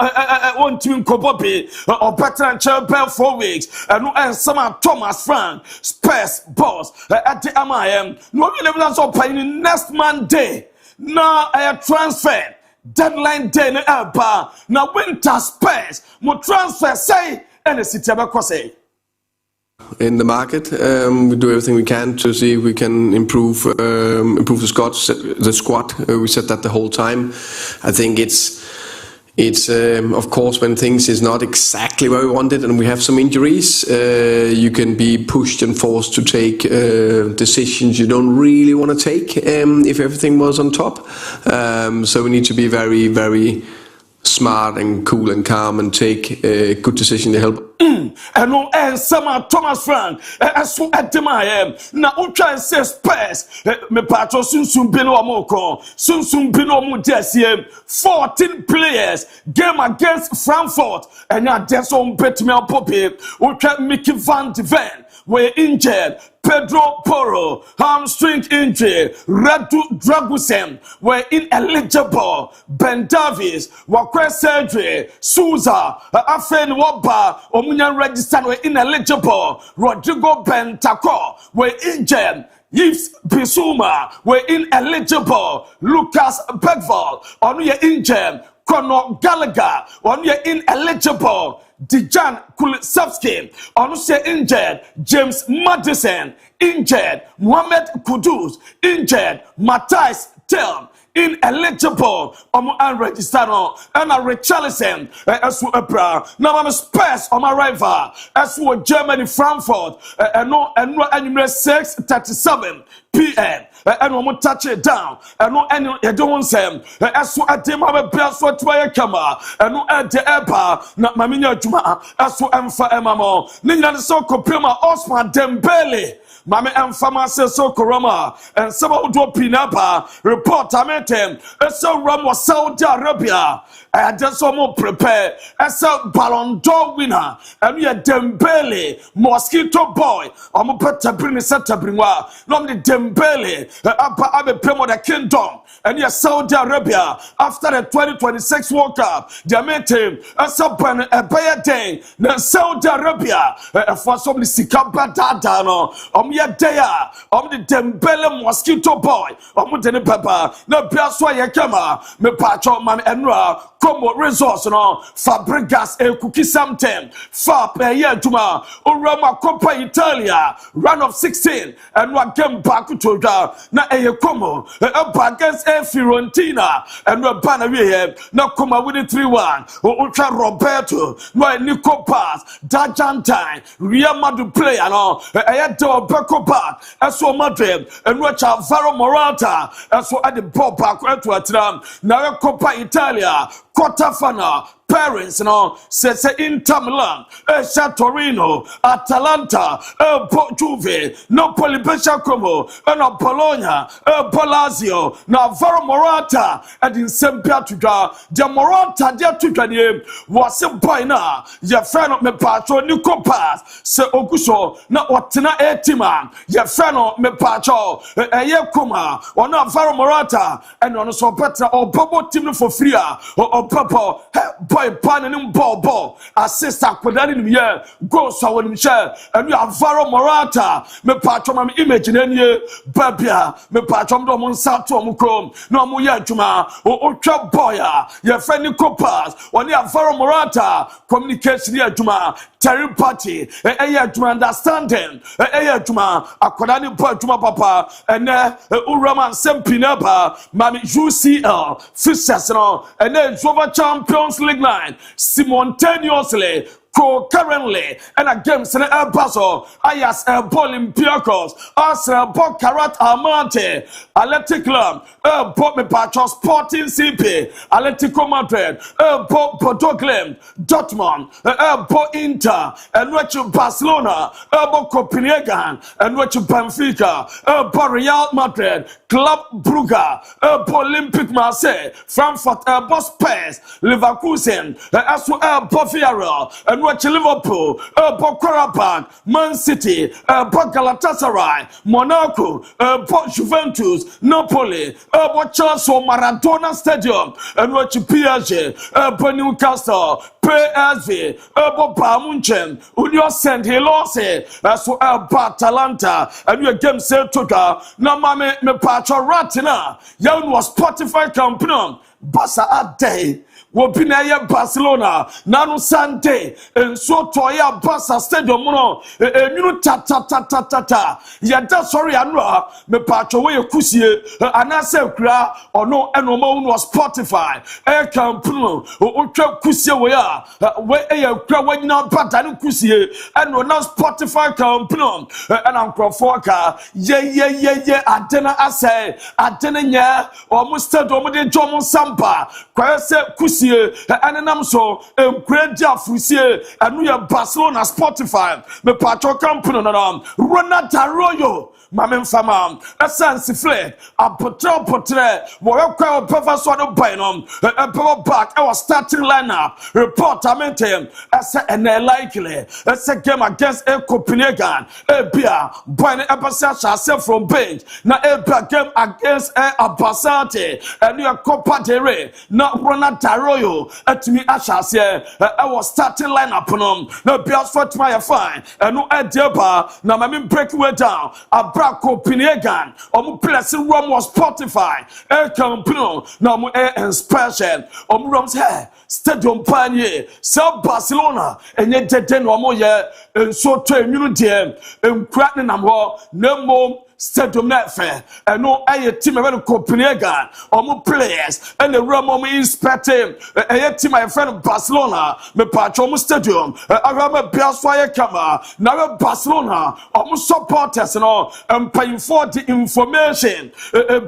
one team Kobobi or better than Champion 4 weeks. And some Thomas Frank Spurs boss at the MIM. No evidence of paying next Monday. Now a transfer. Deadline day na winter Spurs mo transfer say and the city say in the market. We do everything we can to see if we can improve the squad. We said that the whole time. I think it's of course when things is not exactly where we wanted and we have some injuries, you can be pushed and forced to take decisions you don't really want to take if everything was on top. So we need to be very, very smart and cool and calm and take a good decision to help. And no, and some Thomas Frank, as so at the MIM. Now, who try and say Spurs, me patro soon bino moko, soon bino mu 14 players, game against Frankfurt, and now there's some bet me on Poppy, who try Mickey Van de Ven, were injured. Pedro Porro, hamstring injury, Radu Dragusen were ineligible. Ben Davies, Wakwe surgery, Souza, Afen Waba, Omunian registered were ineligible. Rodrigo Bentancur were injured. Yves Bissouma were ineligible. Lucas Bergvall, on your injured. Conor Gallagher, on your ineligible. Dejan Kulisevsky, also injured. James Madison, injured. Mohamed Kudus, injured. Matthias Tel, ineligible. Unregistered. And a Richarlison, as well as now I'm Spurs on my rival. As well Germany, Frankfurt, and no 6:37 p.m. And one touch it down. And no any you don't say. As well as them have a best for 2 camera. And no at the airport. Not my mini juma. As well as for Emma. Nina so compare Osman Dembele. Mame Mfama says so Koroma and some of do Pinapa report Ametem. So Ramos Saudi Arabia. I just so more prepare as a Ballon d'Or winner. And we are Dembele, Mosquito Boy. I'm a better bring Santa Brinwa. Not the Dembele, Abba Premo the Kingdom. And yes, Saudi Arabia after the 2026 World Cup. They made him as a bad day. Then Saudi Arabia for some Sikaba Dadano. There, the Dembele Mosquito Boy, the Papa, no Piaswa Yakama, me Pacho, Man Enra, Como Resource, no, Fabregas, a cookie something, Fab, a year to ma, Roma Coppa Italia, run of 16, and one game back to na a Como, a against a Fiorentina, and we're Banaway, no Coma with it 3-1, Ultra Roberto, no Nico Pass, Dajantine, Ria Madu play, and all, I had to back as for Madrid and watch Alvaro Morata as for at the ball back to a tram. Now Coppa Italia, quarterfinal. Parents, says Inter Milan, Torino, Atalanta, Juve, Napoli, Como, and Bologna, Palazzo, Navarro Morata, and in St. Pietro, the Morata, dear to was a by now, your friend of me patro, Nico Pass, Sir Oguso, not what Tina Etiman, your friend of me patro, Yakuma, or Navarro Morata, and on so better or Bobo Tim for free, or Papa, boy, pan and ball, assist Aquadani in here, go so when share, and you have Varo Morata, me patron imagine any Babia, me patron Domon Sato Mukom, no Muyajuma, or Ultra Boya, your friendly copas, when you have Varo Morata, communication here Juma, unitary party to understanding to akwadani to papa and uraman sempinaba mami UCL fixers no and then over Champions League 9 simultaneously currently and a games in El Paso, Ayas El Olympiacos, Arsenal Port Karat Amante, Athletic Club, El Port Mepacho Sporting CP, Atletico Madrid, El Port Porto Clem, Dortmund, El Port Inter, and which Barcelona, El Port Copenhagen, and which Benfica, El Port Real Madrid, Club Brugge, El Port Olympic Marseille, Frankfurt, El Port Spurs, Leverkusen, El Port Villarreal, and watch Liverpool, Port Karabakh, Man City, Port Galatasaray, Monaco, Port Juventus, Napoli, Port Chelsea, Maradona Stadium, and watch PSG, Port Newcastle, PSV, Port Munchen, Union Saint Hilose, so Port Atalanta, and your game said to her, no mame me pacho ratina, young was Spotify company, Basa a day. Wopinaya Barcelona, Nano Sante, and so Toya Basa Stadium, you ta. Yada sorry, Anwa, me pacho way Kusie, and I said, Gra, or no, and no was Spotify, Air Campino, or Kusie, where a crowd when not Patan Kusie, and no Spotify Campino, and Uncle Forka, yeah, I didn't I say, I didn't ya, almost said Domode Jomo Sampa, Kwase Kusie. And I'm so great job and we are Barcelona Spotify me patro company Ronald Arroyo Mamen Fama Essence Fled a portrait Morocco Professor of Bynum a power back our starting lineup report I maintain and likely as a game against a Copenhagen a beer Bine episode from bench now a game against a Basante and you are Copa del Rey not Ronald Arroyo at me Asha I was starting lineup no Bias for my fine and no idea now my break way down a Copenhagen blessing Rome was Spotify air company now mo air inspection Rome's hair stadium panye South Barcelona and yet dead no more and so to immunity and cracking no more stadium net fair and no a team of Copenhagen more players and the Rome inspecting a team my friend Barcelona me patro stadium I remember Biaswaya Kama now Barcelona almost supporters and paying for the information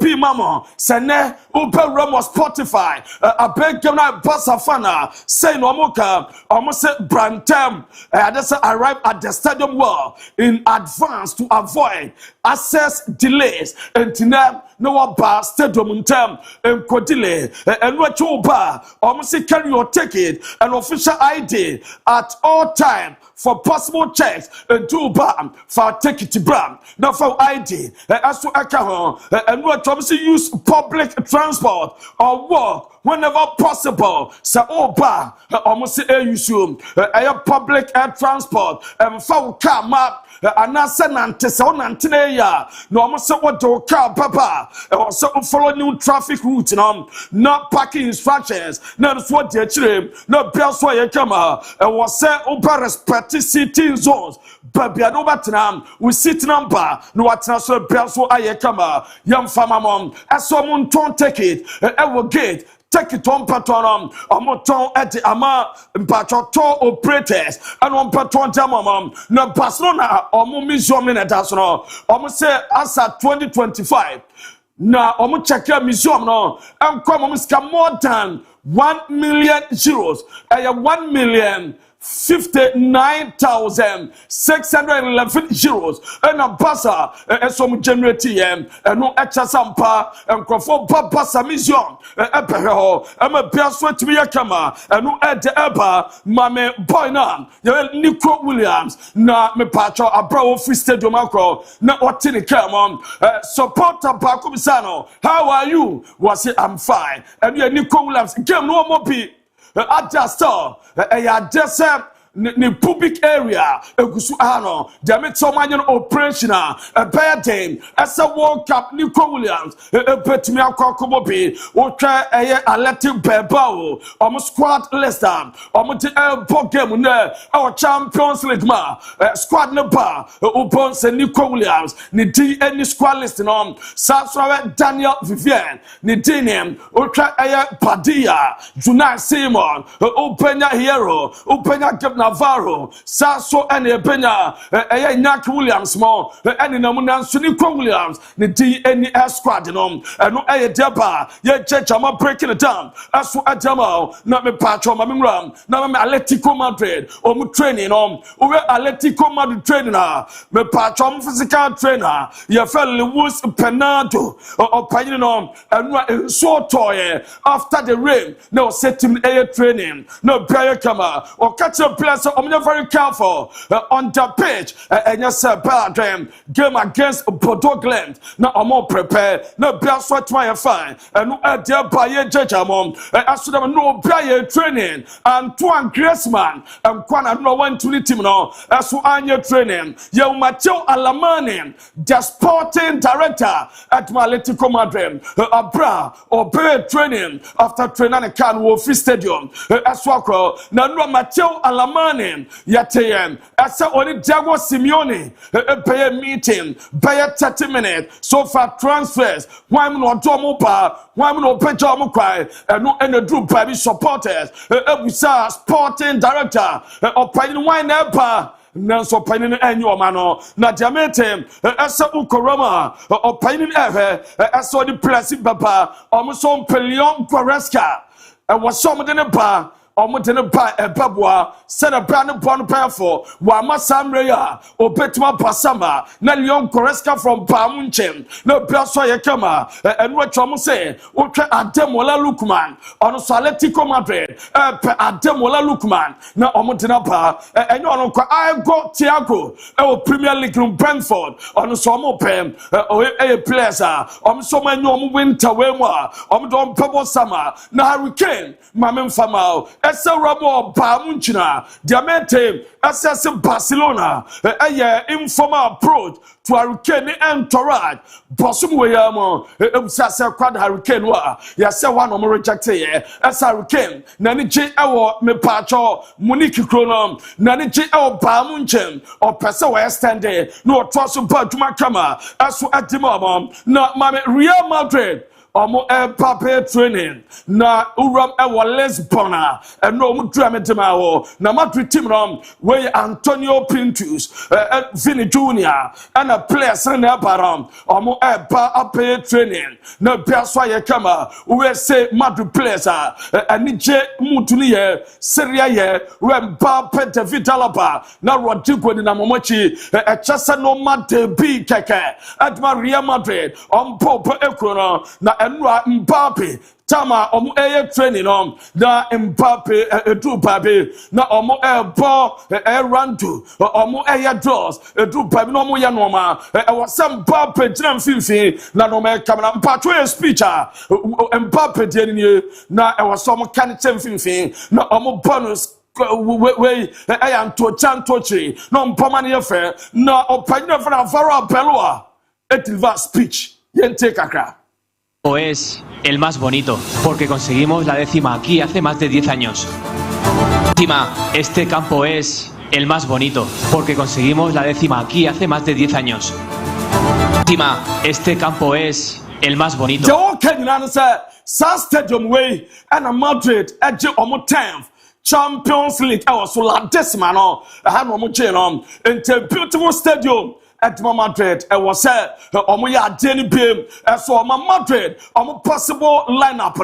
be mama sene Uber Rome Spotify a beg na Basafana say no moka almost Brantem that's arrive at the stadium wall in advance to avoid access delays and now no bar stadium in term and delay and what you bar almost carry your ticket and official ID at all time for possible checks and do bar for ticket to bram now for ID as to account and what obviously use public transport or walk whenever possible. So bar almost a public air transport and for car map and I said Nanteya no almost what do car papa or so follow new traffic routes not parking instructions that's what they're chilling no bells why you come and was said over respective city zones but be no batinam we sit number no what so bells why you come young farmer mom as someone don't take it ever get take it on patron omoton at the ama patron operators and on patron jamam no Barcelona omo museum in that no omo say as at 2025 na omo check your museum no and come omo more than 1 million euros 1,059,611 euros and a bassa and some generating and no extra sampa and crofo bassa museum I'm a best to be a camera and no at the Eba Mame Boyna Nico Williams na me patro a bro free stadium macro na what in the camera supporter Bakumisano how are you was it I'm fine and you Nico Williams game no more be I just saw I just ni public area egusu ano de me tomanyo operation a bad team as a World Cup Nico Williams petimi akokobo bi wo twa eye athletic bebao squad list down te game na our Champions League ma squad ne ba upon se Nico Williams ni di any squad list no Sasrawe Daniel Vivian ni di name wo twa eye Padilla Junai Simon Openya Hero Openya Gab Navarro Saso ene Penya eye Nyak Williams mo ene namuna Nico Williams ni di any squad no no eye deba ye chama breaking it down aso adama na me patcho ma me ram na me Atletico Madrid training we Atletico Madrid training me patcho physical trainer ye fell Lewis Penado opinion and so toy after the rain no set him air training no prayer kama or catch a place very careful on the pitch and yes bad game against Bordeaux Glen now more prepared no be sweat my fine and there by judgment as them no prayer training and Antoine Griezmann and Kwana no one to the team no as anya training you Mateo Alemany the sporting director at Atletico Madrid abra or prayer training after training at Cannes Stadium as well na no Mateo Alemany yatayem as only Diego Simeone pay meeting by 30 minutes so far transfers why not Tomopa why not Pejomo cry and no any group by supporters sporting director opinion why never nanso opinion enyo mano na diamete esa ukoroma opinion esa the press papa omuso pelion Goretzka was some de ba omodene ba ebabwa se na bra ne bon pafo wa masamre ya obetima pasama na Leon Goretzka from Bamunchem na bra so ye kama enu atwom se wotwe Ademola Lookman ono so Atletico Madrid pe Ademola Lookman na omodene ba enyo ono kwa Igo Thiago o Premier League room Brentford ono so omo pem players om so manyo omo winter we mu om don pebo sama na Hurricane mamem fama ese rabo Bamunchina diamante assess Barcelona informal approach to Hurricane entourage bossum we am say kwad Hurricane wa ya say one of reject as Hurricane na ni je ewo me pacho Munich Kronom na ni je ewo Bamunchem or pesa we stand there no toso pa djuma kama aso adimo na mame Real Madrid omo pape training na uram Lisbon and no mu dramatema wo na Madrid team rom we Antonio Pintus Vini Junior and a player na baram omo pape training na biaso ye kama we say Madrid players ani je mutuni ye Serie ye we Mbappe David Alaba na Rodrigo ni na momochi chasa no mate bi keke at Real Madrid pop ekro na enwa Mbappe tama omu training na Mbappe edu babe na omu ball randu omu draws edu babe no omu ya normal wasam Mbappe jina mfifi na no me kamera mpatwe speech Mbappe die na wasam kanite mfifi na omu bonus we ayanto chantochi no mpomani yefe na opanyina fa na Varo Peloa etilva speech yente kakra es el más bonito, porque conseguimos la 10ª aquí hace más de 10 años. Este campo es el más bonito, porque conseguimos la 10ª aquí hace más de 10 años. Este campo es el más bonito. Stadium way and Madrid at the 10th Champions League. I was so like this man. I had one more into beautiful stadium. At Madrid, I was said, Omoya Jenny Beam, so Madrid, possible lineup,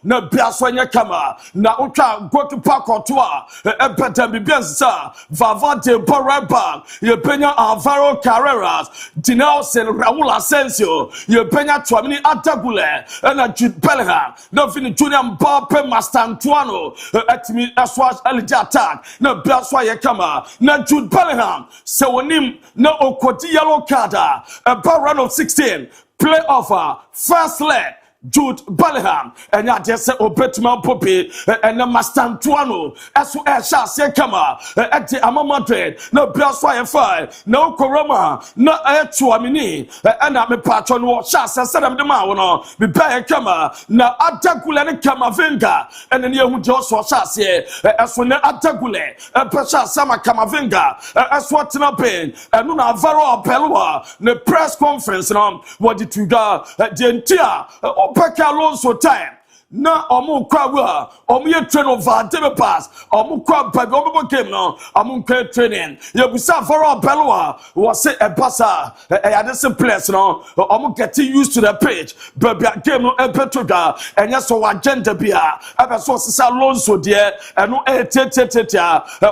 no Biaswanya Kama, Nauka, Goki Park or Tua, Better Bianza, Vavante Baraba, Yepena Alvaro Carreras, Dinelson Raul Asensio, Yepena Twamini Atagule, and a Jude Bellingham, nothing Junior Mbappe Mastantuano, at me as was Elite attack, no Biaswaya Kama, no Jude Bellingham, so him, no yellow card, a round of 16, play offer, first leg, Jude Bellingham and I just say Obetman Poppy and the Mastantuano as well as Shase Kama at the Amamadred, no Fire, no Koroma, no Tuamini, and I'm a patron or Shasa Sadam de Mauno, be Paya Kama, now Atagule Kama Vinga, and then you just was Shase as when Atagule, a Pasha Sama Kama Vinga, as what in a pain, and Nuna Varo Pelua, the press conference, what did you go at the entire Opeka Alonso time. Na omu kwa omu ye train over debe pass omu kwa baby omu game no omu kwa training ye busa for all belwa was say a passer a decent place no omu getting used to the pitch baby game no e petroga and yes so agenda bia ebe so sisa Alonso there and no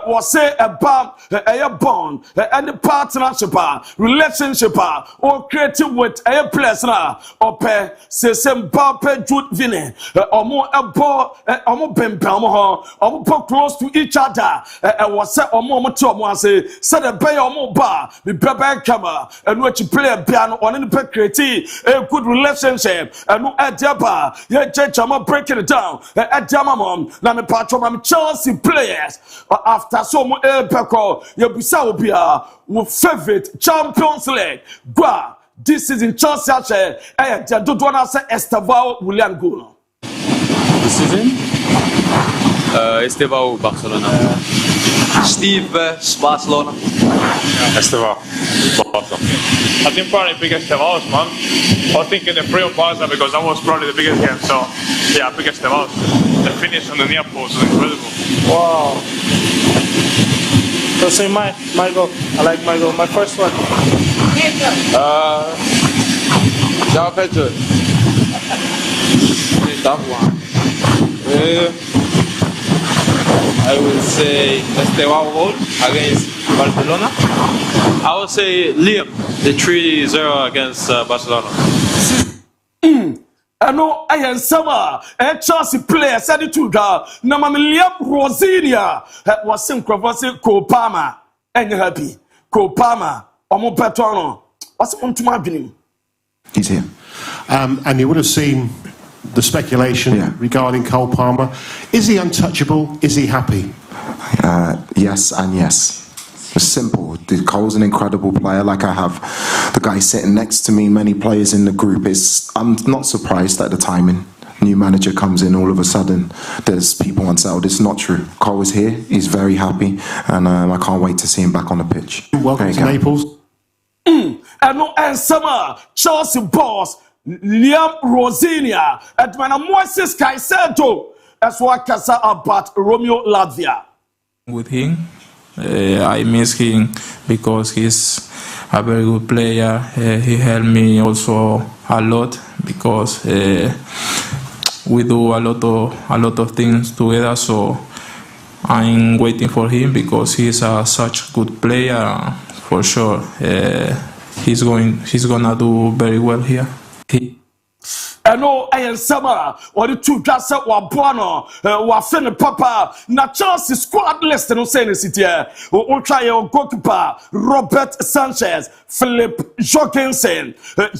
was say a bam a bond and the partnership relationship or creative with a place na ope se Mbappe Jude Vini omo bempam omo close to each other was say omo to omo say said the bay omo ba the bebe kama and what you play piano on the create a good relationship and no adaba ye chama breaking it down adama mom na me patron am Chelsea players after so mo peko ye bisa obia wo favorite Champions League gwa this season Chelsea do wanna say Estevao William Gono. This season? Estevao Barcelona. Steve Barcelona. Estevao Barcelona. I think probably pick Estevao, man. I was thinking the free of Barca because that was probably the biggest game. So yeah, I pick Estevao. The finish on the near post was incredible. Wow. So say my goal. I like my goal. My first one. João Pedro. Tough one. I would say Estevao goal against Barcelona. I would say Liam, the 3-0 against Barcelona. I know I am summer a Chelsea player said it to God. No, Liam Rosinia was synchronizing Copama and happy. Copama, Omo Petono. What's on to my opinion? He's here. And you would have seen the speculation regarding Cole Palmer. Is he untouchable? Is he happy? Yes and yes. It's simple. Cole's an incredible player. Like I have the guy sitting next to me, many players in the group. I'm not surprised at the timing. New manager comes in, all of a sudden there's people unsettled. It's not true. Cole is here. He's very happy, and I can't wait to see him back on the pitch. Welcome to Naples. And no summer Chelsea boss Liam Rosinia at Mana Moises Caicedo as what Casa about Romeo Latvia. With him, I miss him because he's a very good player. He helped me also a lot because we do a lot of things together. So I'm waiting for him because he's such a good player. For sure, he's gonna do very well here. I know I am summer or the two guys that were born were finna papa. Na Chelsea squad list no saying it here. We'll try your goalkeeper Robert Sanchez, Philip Jorgensen,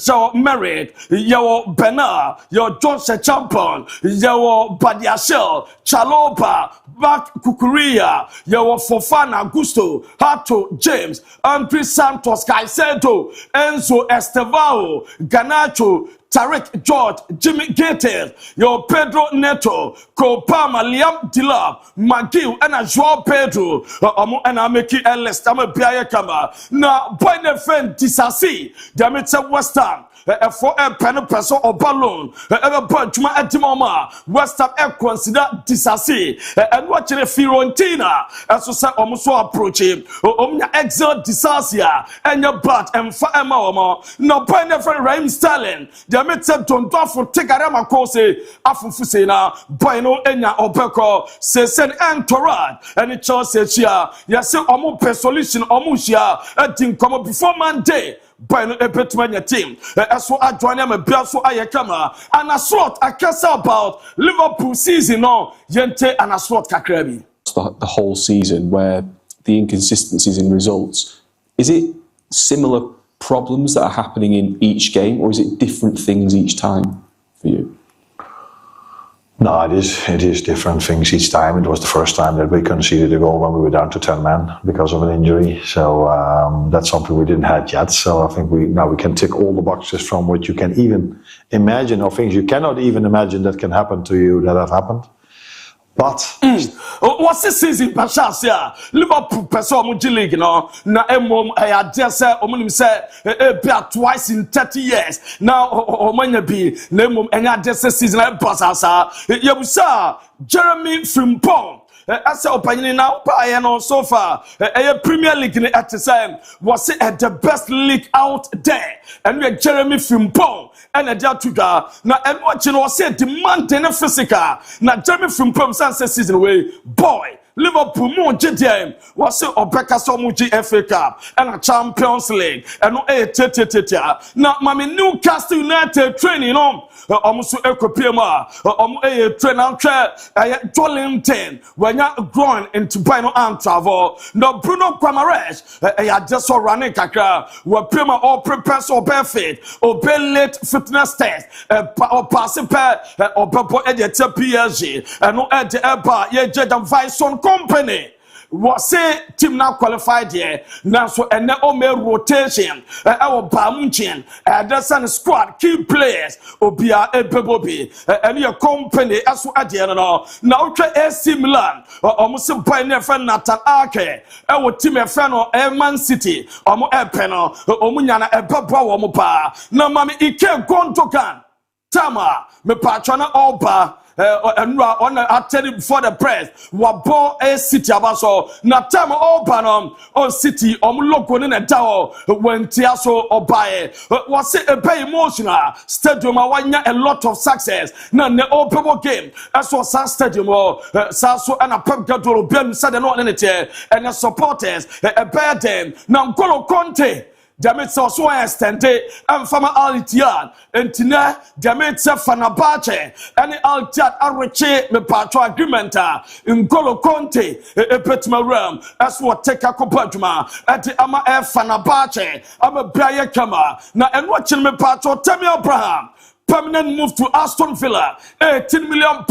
your Merrick, your Bernard, your Joshua Champion, your Badiashel, Chaloba, Mark Kukuria, your Fofana Augusto, Hato James, Andre Santos Caicedo, Enzo Estevao, Ganacho, Tarek George, Jimmy Gates, your Pedro Neto, Copama, Liam Dilab, McGill, and a Joao Pedro, and I make it a list. I'm a Pia Kama. Now, by the friend Disasi, Damage West Ham. For a pen person or balloon, ever punch my Etimoma, West Ham consider Disasi, and watching a Fiorentina, as you say, almost approaching, Omnia Exile Disasia, and your butt and fire mama. No point of Raim Stalin, the Mitsa don't for take a Ramakose, Afufusena, Bueno Enya Opeko, Sesen and Torad, and it chose here, yes, Omo solution, Omusia, a thing come before Monday. By no epitman team. As for I join them a Biaso Ayakama and a slot I can say about Liverpool season no Yente and a slot Kakrebi. The whole season where the inconsistencies in results. Is it similar problems that are happening in each game or is it different things each time for you? No, it is different things each time. It was the first time that we conceded a goal when we were down to 10 men because of an injury. So that's something we didn't have yet. So I think now we can tick all the boxes from what you can even imagine, or things you cannot even imagine that can happen to you that have happened. But what's the season Pashasia? Liverpool person league no na emom I just say omunim say twice in 30 years. Now omanya bi na emom enya just season e pasasa. Yebusa Jeremy Frimpong as a opinion now no so far a Premier League in at the time was it the best league out there, and we Jeremy Frimpong and a Jatuga now and watching was said demanding a physical now Jeremy Frimpong sunset season away boy Liverpool more GTM was so Obeka Somuji FA Cup and a Champions League and no now Mami Newcastle United training on almost Ecopiema train out Jolinton when you're growing into Bino and travel. No Bruno Guimaraes I just saw running Kaka where Pima all prepares or benefit or late fitness test or pass or Papa Editor PSG and no at the Eba ye Jedam Vison Company. Was say team now qualified here now so and now rotation our Bamunchin that's an squad key players Obia Ebebobi and your company as well at the end now try AC Milan almost a pioneer friend Nathan Ake our team a friend or Man City or Epeno Omunyana Ebaba Omopa now Mammy Ike Gontokan Tama me patrona Oba and on attending before the press wabo a city abaso na time open on city logo in a tower when tiaso obaye was it a pay emotional stadium awanya a lot of success na the open game as was stadium saso and a pep gadolo ben said no anything and the supporters a bad them na N'Golo Conte Jamet also extended and from Al-Ittihad and Tina Jamet Fanabache and Al-Ittihad Arreche me patro agreement N'Golo Conte a petma realm as what take a compajuma at the Ama Fanabache I'm a Brian Kama now and watching me patro Tammy Abraham permanent move to Aston Villa, £18 million.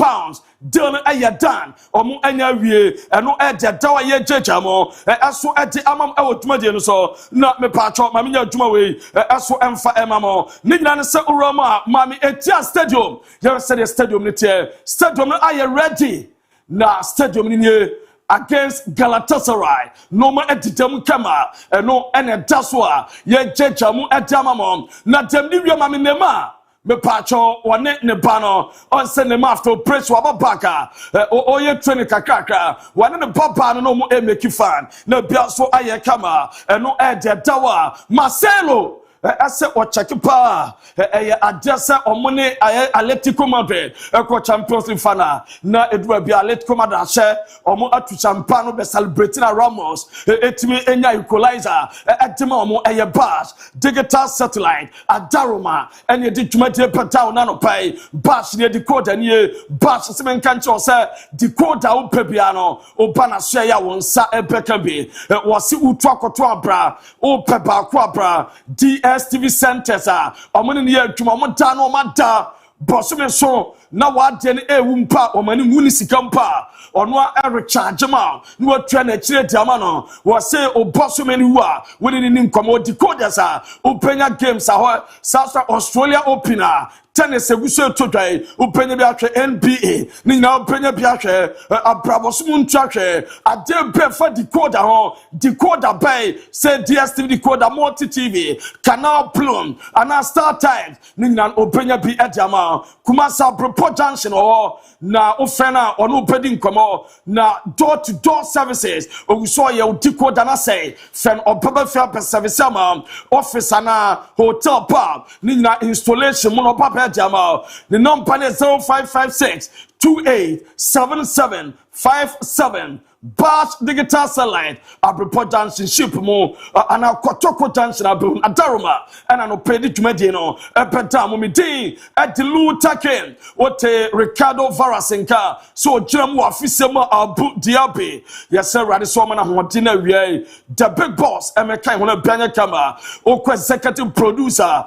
Done Ayadan, or Mu Anyawie, and no Edja Dawa Jamo, as so at the Amam Outmadian so, not me patro, Mamia Jumawe, as so Emfa Emamo, Nignan Urama, Mammy Etia Stadium, you said a stadium nitier, stadium are you ready? Na stadium in here. Against Galatasaray, no more at the Kama, and no and a Taswa, ye Jamu at Jamamon, not Jamia Maminema. Me pacho wane ne bano on send them after press wabaka o ye training kakaka wane ne papa no mo e make fan na bia so aye kama no e de dawa Marcelo ase o check pa adesa omone Atletico Madrid ko Champions League final na edua bia Atletico Madrid ashe omo atu champagne be celebrating Ramos etimi enya equalizer etima omo eye bash digital satellite adaroma enya di dwumade pata na no pai bash ne decoder ne bash se men kan cho se decoder o pebia no o bana so ya wonsa ebeka bi wose utu akoto abra o peba ko abra DSTV centers omone ne ya dwuma mo da no ma da bosume so na wade ne ewumpa omani nguni sikampa ono a recharge ma no atwa na kire diama no wo se obosume ne wu a woni ni nkomo decoders openya games South Australia Opener tennis eguso todai upenya bi ahwe NBA ni na upenya bi ahwe abrabosumu ntahwe ade be fa decoder ho decoder bay say DSTV decoder multi TV Canal Plum and Star Times ni na upenya bi ediama Kumasa Propo Junction o na ofena onu pedi nkomo na door to door services oguso ye decoder na say fen obaba fa service ama office na hotel pub ni na installation mo papa the number is 0556 287757 Bash digital satellite Abripo Junction ship mo and a Kotoko Junction Abu Adaruma and an opedi tumedino epeta mumidi at the Lutaken what Ricardo Varasenka so Jam Wafisema Abu DIABY yes sir Radisomana Montina we the big boss Emeka Hona Banya Kama Oko executive producer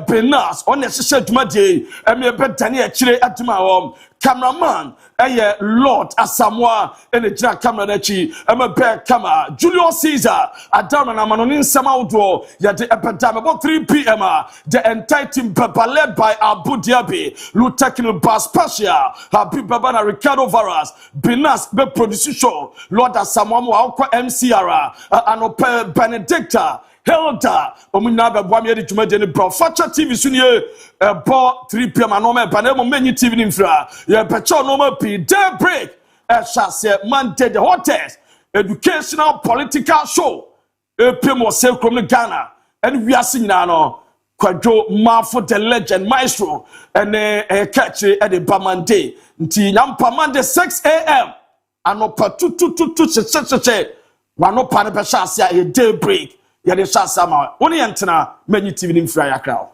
Benas on necessary tumedi eme betani chire atuma cameraman Lord Asamoah ene gina camera na chi be camera Julius Caesar adama na manonin samawdo ya de epedam about 3 p.m. the entire team led by ABOU DIABY Lieutenant Bass Special Habib Babana Ricardo Varas Binas be producer show Lord Asamoah wa MCR anope Benedicta Helda omuna be boa me de dwumade ne bro Fakye TV sunie ebo 3 p.m. anoma ba na mo menyi TV ni mfra ye pecho no ma pi daybreak shase Monday the hottest educational political show epem o se krom ne Ghana and we are singing no Kwadwo Mafo the legend maestro and catch at the Monday nti nyampa Monday 6 a.m. anopa tu wano pa ne be shase a daybreak ya de shasa ma woni yentena menyi TV ni mfra yakra